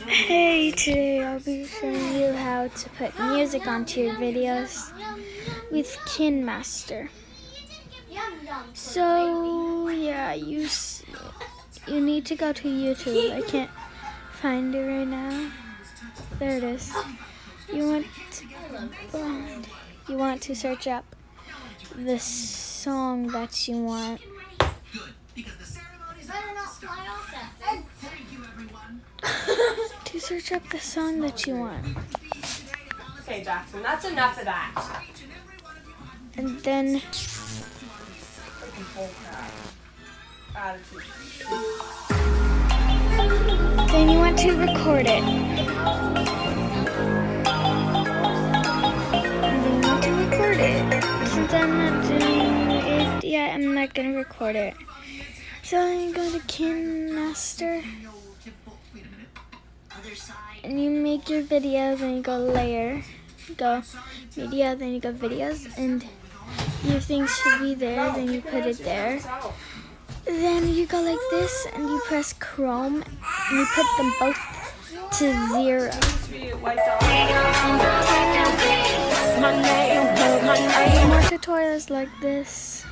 Hey, today I'll be showing you how to put music onto your videos with KineMaster. So yeah, you need to go to YouTube. I can't find it right now. There it is. You want to search up the song that you want. To search up the song that you want. Okay, Jackson, that's enough of that. And then you want to record it. And then you want to record it. Since I'm not doing it yet, I'm not going to record it. So you go to KineMaster. And you make your video, then you go layer, go media, then you go videos, and your things should be there, then you put it there. Then you go like this, and you press Chrome, and you put them both to 0. And more tutorials like this.